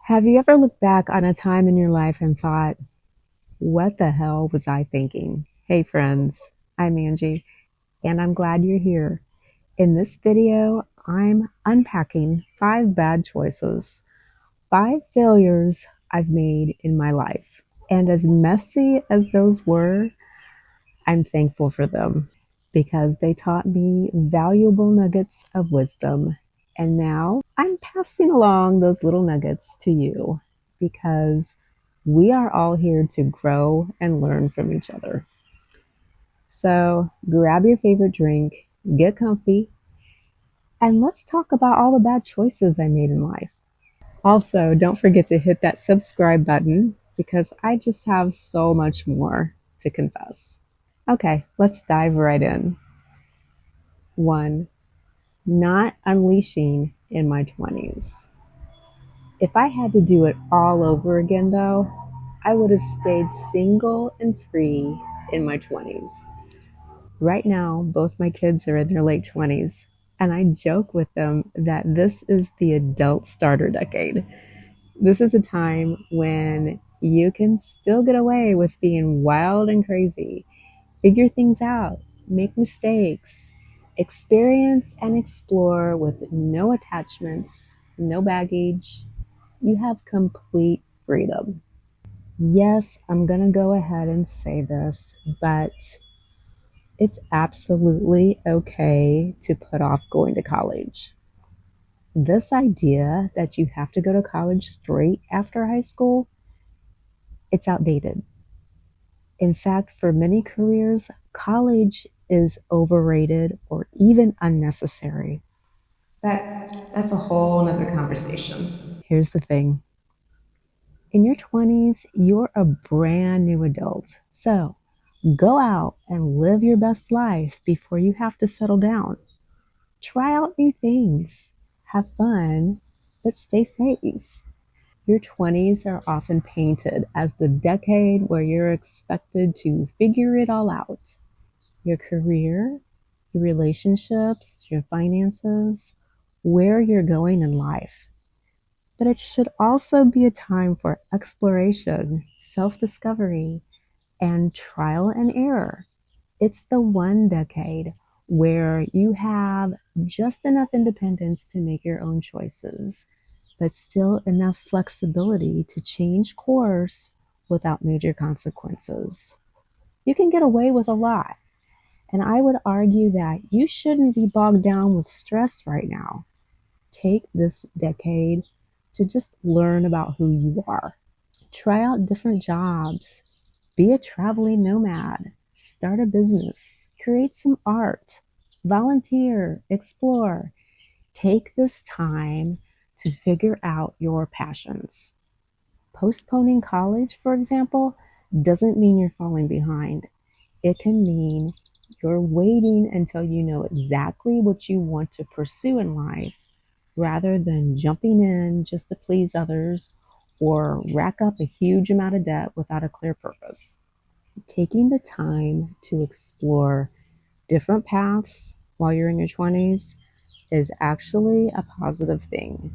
Have you ever looked back on a time in your life and thought, what the hell was I thinking? Hey friends, I'm Angie, and I'm glad you're here. In this video, I'm unpacking 5 bad choices, 5 failures I've made in my life. And as messy as those were, I'm thankful for them because they taught me valuable nuggets of wisdom. And now I'm passing along those little nuggets to you because we are all here to grow and learn from each other. So grab your favorite drink, get comfy, and let's talk about all the bad choices I made in life. Also, don't forget to hit that subscribe button because I just have so much more to confess. Okay, let's dive right in. 1. Not unleashing in my 20s. If I had to do it all over again, though, I would have stayed single and free in my 20s. Right now, both my kids are in their late 20s, and I joke with them that this is the adult starter decade. This is a time when you can still get away with being wild and crazy, figure things out, make mistakes, experience and explore with no attachments, no baggage. You have complete freedom. Yes, I'm going to go ahead and say this, but it's absolutely okay to put off going to college. This idea that you have to go to college straight after high school, it's outdated. In fact, for many careers, college is overrated or even unnecessary. But that's a whole nother conversation. Here's the thing. In your 20s, you're a brand new adult. So go out and live your best life before you have to settle down. Try out new things, have fun, but stay safe. Your 20s are often painted as the decade where you're expected to figure it all out. Your career, your relationships, your finances, where you're going in life. But it should also be a time for exploration, self-discovery, and trial and error. It's the one decade where you have just enough independence to make your own choices, but still enough flexibility to change course without major consequences. You can get away with a lot, and I would argue that you shouldn't be bogged down with stress right now. Take this decade to just learn about who you are. Try out different jobs. Be a traveling nomad. Start a business. Create some art. Volunteer. Explore. Take this time to figure out your passions. Postponing college, for example, doesn't mean you're falling behind. It can mean you're waiting until you know exactly what you want to pursue in life rather than jumping in just to please others or rack up a huge amount of debt without a clear purpose. Taking the time to explore different paths while you're in your 20s is actually a positive thing.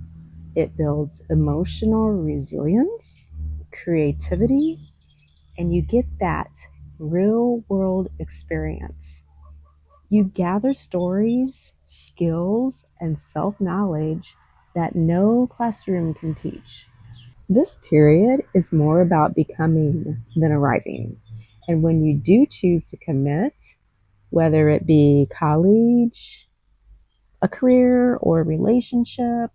It builds emotional resilience, creativity, and you get that real world experience. You gather stories, skills, and self knowledge that no classroom can teach. This period is more about becoming than arriving. And when you do choose to commit, whether it be college, a career, or a relationship,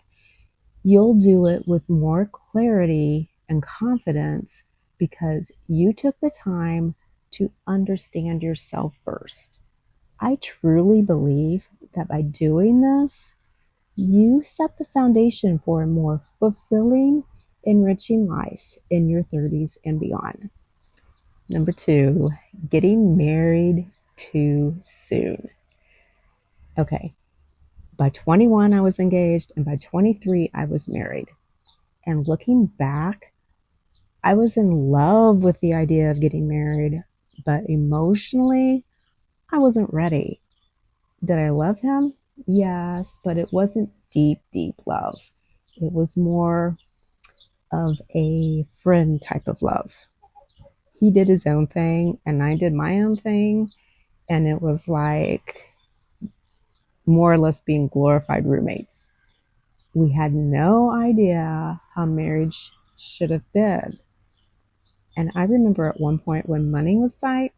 you'll do it with more clarity and confidence because you took the time to understand yourself first. I truly believe that by doing this, you set the foundation for a more fulfilling, enriching life in your 30s and beyond. Number 2, getting married too soon. Okay, by 21, I was engaged, and by 23, I was married. And looking back, I was in love with the idea of getting married, but emotionally, I wasn't ready. Did I love him? Yes, but it wasn't deep, deep love. It was more of a friend type of love. He did his own thing and I did my own thing. And it was like more or less being glorified roommates. We had no idea how marriage should have been. And I remember at one point when money was tight,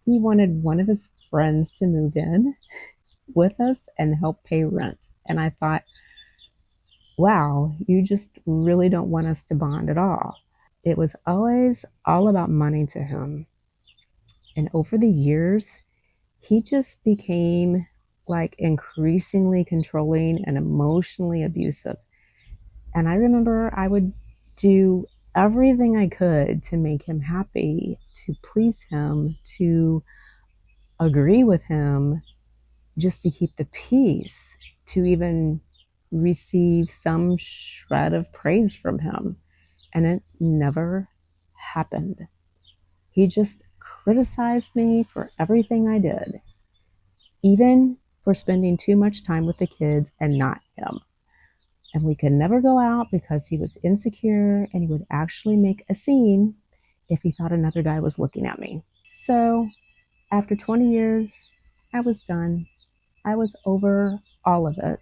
he wanted one of his friends to move in with us and help pay rent. And I thought, wow, you just really don't want us to bond at all. It was always all about money to him. And over the years, he just became like increasingly controlling and emotionally abusive. And I remember I would do everything I could to make him happy, to please him, to agree with him, just to keep the peace, to even receive some shred of praise from him. And it never happened. He just criticized me for everything I did, even for spending too much time with the kids and not him. And we could never go out because he was insecure and he would actually make a scene if he thought another guy was looking at me. So after 20 years, I was done. I was over all of it.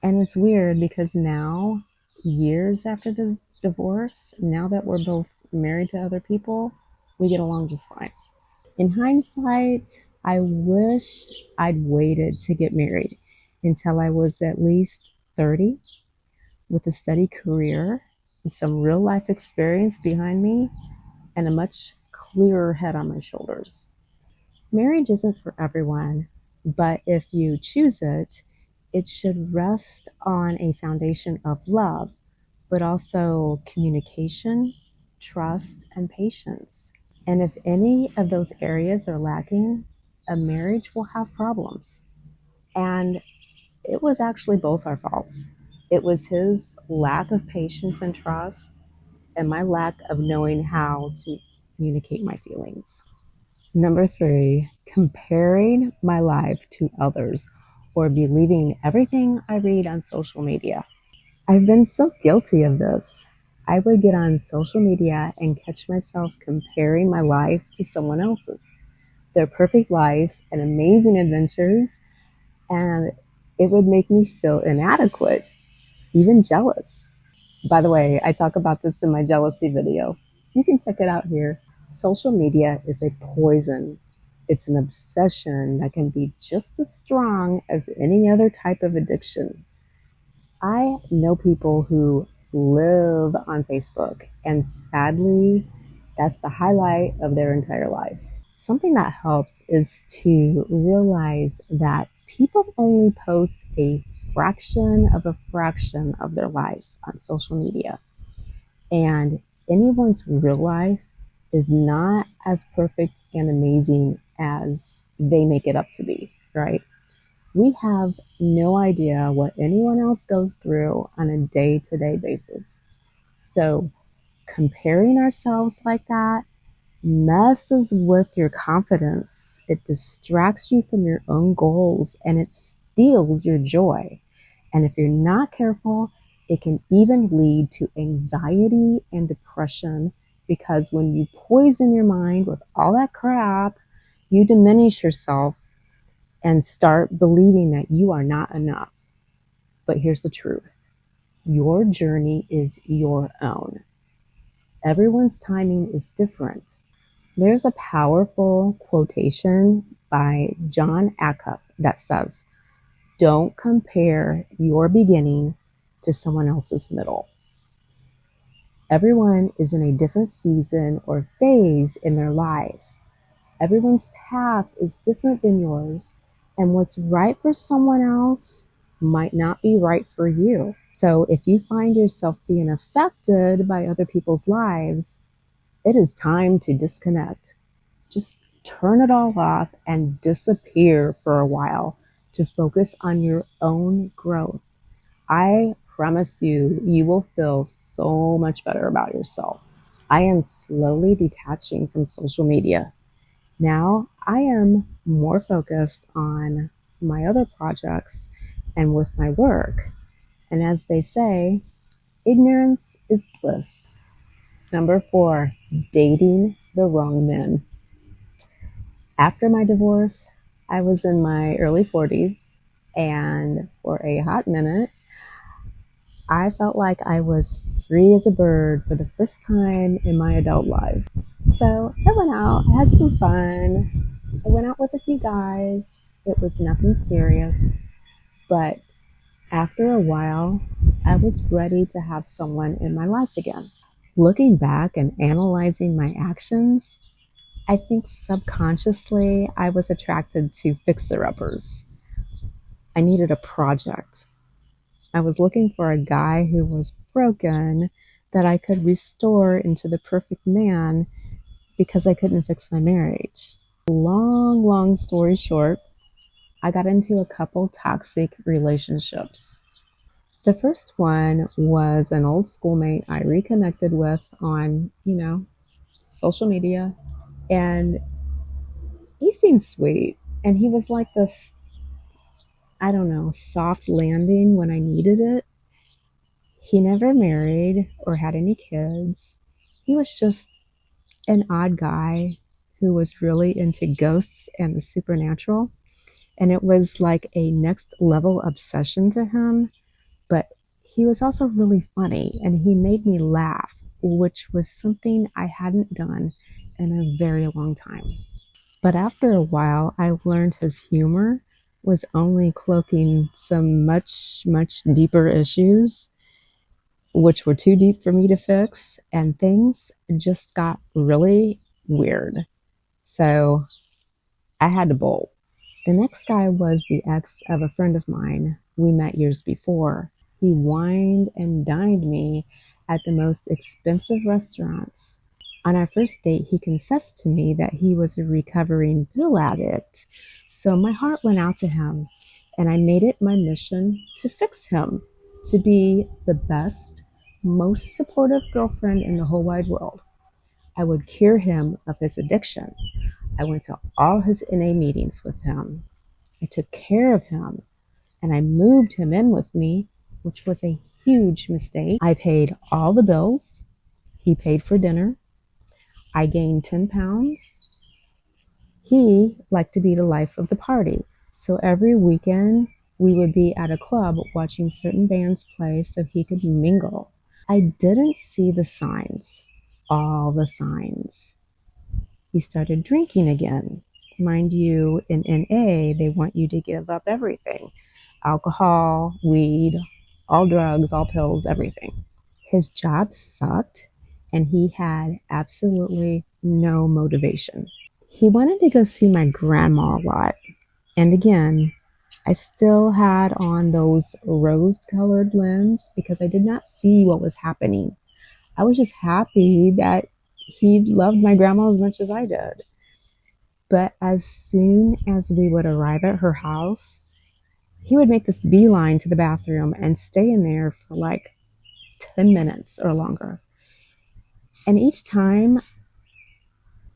And it's weird because now, years after the divorce, now that we're both married to other people, we get along just fine. In hindsight, I wish I'd waited to get married until I was at least 30 with a steady career and some real life experience behind me and a much clearer head on my shoulders. Marriage isn't for everyone, but if you choose it, it should rest on a foundation of love, but also communication, trust, and patience. And if any of those areas are lacking, a marriage will have problems. And it was actually both our faults. It was his lack of patience and trust, and my lack of knowing how to communicate my feelings. Number 3, comparing my life to others or believing everything I read on social media. I've been so guilty of this. I would get on social media and catch myself comparing my life to someone else's, their perfect life and amazing adventures, and it would make me feel inadequate, even jealous. By the way, I talk about this in my jealousy video. You can check it out here. Social media is a poison. It's an obsession that can be just as strong as any other type of addiction. I know people who live on Facebook, and sadly, that's the highlight of their entire life. Something that helps is to realize that people only post a fraction of their life on social media. And anyone's real life is not as perfect and amazing as they make it up to be, right? We have no idea what anyone else goes through on a day-to-day basis. So comparing ourselves like that messes with your confidence. It distracts you from your own goals and it steals your joy. And if you're not careful, it can even lead to anxiety and depression because when you poison your mind with all that crap, you diminish yourself and start believing that you are not enough. But here's the truth. Your journey is your own. Everyone's timing is different. There's a powerful quotation by John Acuff that says, "Don't compare your beginning to someone else's middle." Everyone is in a different season or phase in their life. Everyone's path is different than yours, and what's right for someone else might not be right for you. So if you find yourself being affected by other people's lives, it is time to disconnect. Just turn it all off and disappear for a while to focus on your own growth. I promise you, you will feel so much better about yourself. I am slowly detaching from social media. Now I am more focused on my other projects and with my work. And as they say, Ignorance is bliss. Number 4, dating the wrong men. After my divorce, I was in my early 40s, and for a hot minute, I felt like I was free as a bird for the first time in my adult life. So I went out, I had some fun. I went out with a few guys. It was nothing serious, but after a while, I was ready to have someone in my life again. Looking back and analyzing my actions, I think subconsciously I was attracted to fixer-uppers. I needed a project. I was looking for a guy who was broken that I could restore into the perfect man because I couldn't fix my marriage. Long story short, I got into a couple toxic relationships. The first one was an old schoolmate I reconnected with on, social media. And he seemed sweet. And he was like this, I don't know, soft landing when I needed it. He never married or had any kids. He was just an odd guy who was really into ghosts and the supernatural. And it was like a next level obsession to him. But he was also really funny and he made me laugh, which was something I hadn't done in a very long time. But after a while, I learned his humor was only cloaking some much deeper issues, which were too deep for me to fix, and things just got really weird. So I had to bolt. The next guy was the ex of a friend of mine we met years before. He wined and dined me at the most expensive restaurants. On our first date, he confessed to me that he was a recovering pill addict. So my heart went out to him, and I made it my mission to fix him, to be the best, most supportive girlfriend in the whole wide world. I would cure him of his addiction. I went to all his NA meetings with him. I took care of him, and I moved him in with me, which was a huge mistake. I paid all the bills. He paid for dinner. I gained 10 pounds. He liked to be the life of the party. So every weekend, we would be at a club watching certain bands play so he could mingle. I didn't see the signs, all the signs. He started drinking again. Mind you, in NA, they want you to give up everything. Alcohol, weed, all drugs, all pills, everything. His job sucked, and he had absolutely no motivation. He wanted to go see my grandma a lot. And again, I still had on those rose-colored lens because I did not see what was happening. I was just happy that he loved my grandma as much as I did. But as soon as we would arrive at her house, he would make this beeline to the bathroom and stay in there for like 10 minutes or longer. And each time,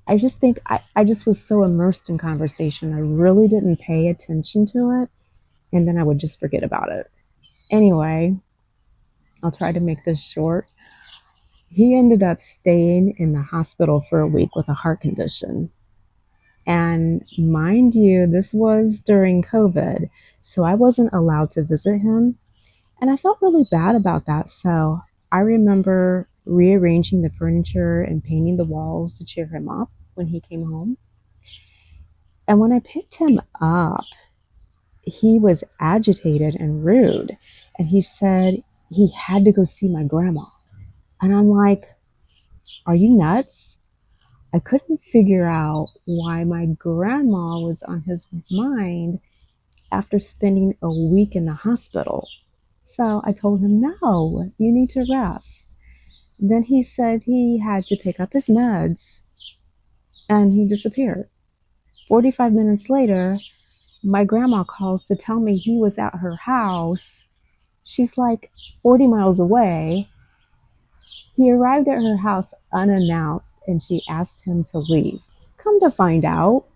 I just think I just was so immersed in conversation. I really didn't pay attention to it. And then I would just forget about it. Anyway, I'll try to make this short. He ended up staying in the hospital for a week with a heart condition. And mind you, this was during COVID, so I wasn't allowed to visit him. And I felt really bad about that. So I remember rearranging the furniture and painting the walls to cheer him up when he came home. And when I picked him up, he was agitated and rude. And he said he had to go see my grandma. And I'm like, are you nuts? I couldn't figure out why my grandma was on his mind after spending a week in the hospital. So I told him, no, you need to rest. Then he said he had to pick up his meds and he disappeared. 45 minutes later, my grandma calls to tell me he was at her house. She's like 40 miles away. He arrived at her house unannounced and she asked him to leave. Come to find out,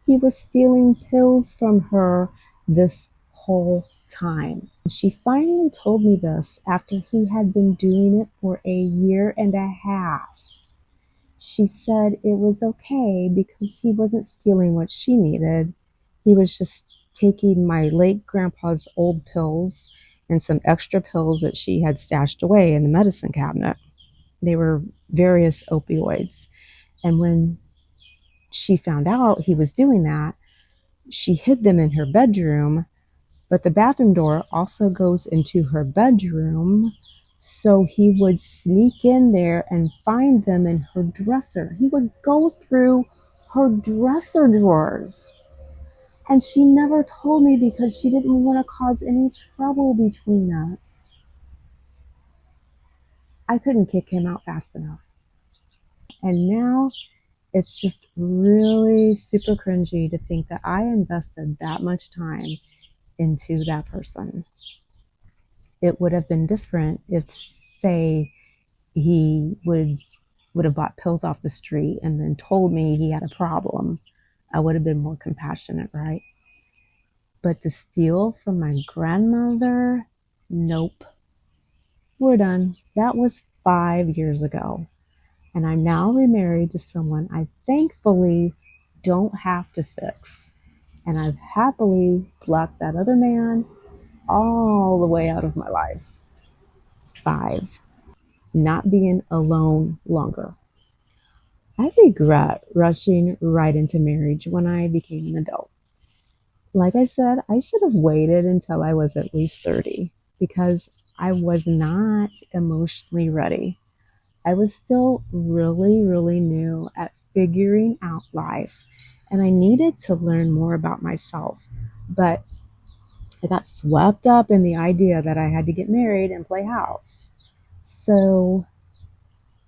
he was stealing pills from her this whole time. She finally told me this after he had been doing it for a year and a half. She said it was okay because he wasn't stealing what she needed. He was just taking my late grandpa's old pills and some extra pills that she had stashed away in the medicine cabinet. They were various opioids. And when she found out he was doing that, she hid them in her bedroom, but the bathroom door also goes into her bedroom. So he would sneak in there and find them in her dresser. He would go through her dresser drawers. And she never told me because she didn't want to cause any trouble between us. I couldn't kick him out fast enough. And now it's just really super cringy to think that I invested that much time into that person. It would have been different if, say, he would have bought pills off the street and then told me he had a problem. I would have been more compassionate, right? But to steal from my grandmother, nope. We're done. That was 5 years ago. And I'm now remarried to someone I thankfully don't have to fix. And I've happily blocked that other man all the way out of my life. 5. Not being alone longer. I regret rushing right into marriage when I became an adult. Like I said, I should have waited until I was at least 30 because I was not emotionally ready. I was still really, really new at figuring out life, and I needed to learn more about myself. But I got swept up in the idea that I had to get married and play house. So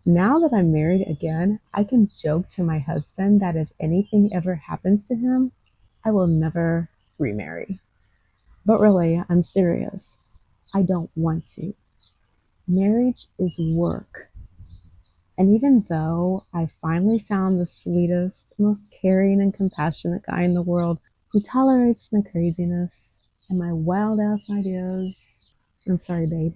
now that I'm married again, I can joke to my husband that if anything ever happens to him, I will never remarry. But really, I'm serious. I don't want to. Marriage is work. And even though I finally found the sweetest, most caring and compassionate guy in the world who tolerates my craziness and my wild ass ideas, I'm sorry, babe.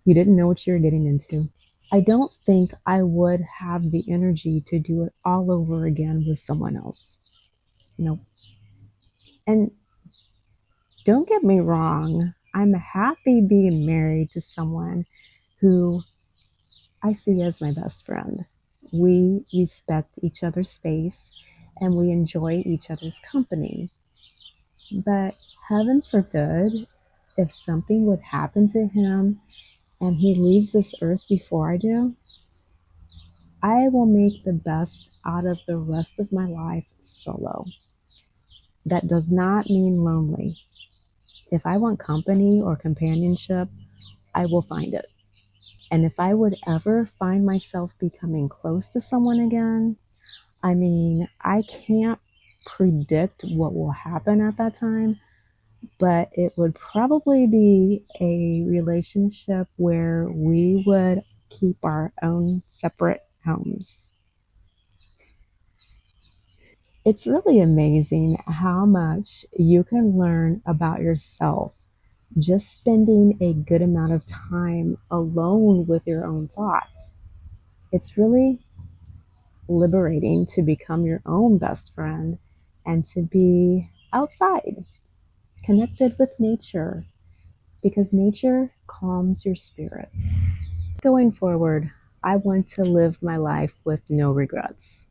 You didn't know what you were getting into. I don't think I would have the energy to do it all over again with someone else. Nope. And don't get me wrong, I'm happy being married to someone who I see as my best friend. We respect each other's space and we enjoy each other's company. But heaven forbid if something would happen to him and he leaves this earth before I do, I will make the best out of the rest of my life solo. That does not mean lonely. If I want company or companionship, I will find it. And if I would ever find myself becoming close to someone again, I mean, I can't predict what will happen at that time, but it would probably be a relationship where we would keep our own separate homes. It's really amazing how much you can learn about yourself just spending a good amount of time alone with your own thoughts. It's really liberating to become your own best friend and to be outside, connected with nature, because nature calms your spirit. Going forward, I want to live my life with no regrets.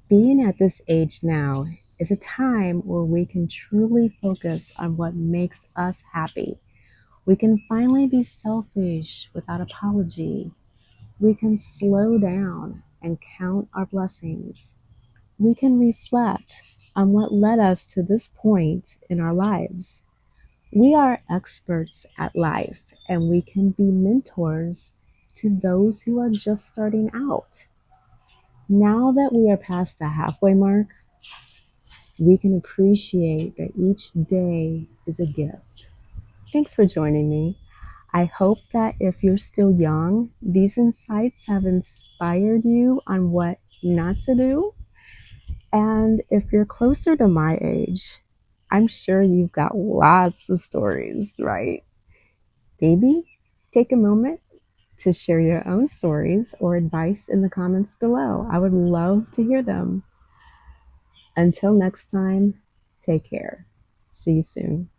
Being at this age now is a time where we can truly focus on what makes us happy. We can finally be selfish without apology. We can slow down and count our blessings. We can reflect on what led us to this point in our lives. We are experts at life and we can be mentors to those who are just starting out. Now that we are past the halfway mark, we can appreciate that each day is a gift. Thanks for joining me. I hope that if you're still young, these insights have inspired you on what not to do. And if you're closer to my age, I'm sure you've got lots of stories, right? Maybe take a moment to share your own stories or advice in the comments below. I would love to hear them. Until next time, take care. See you soon.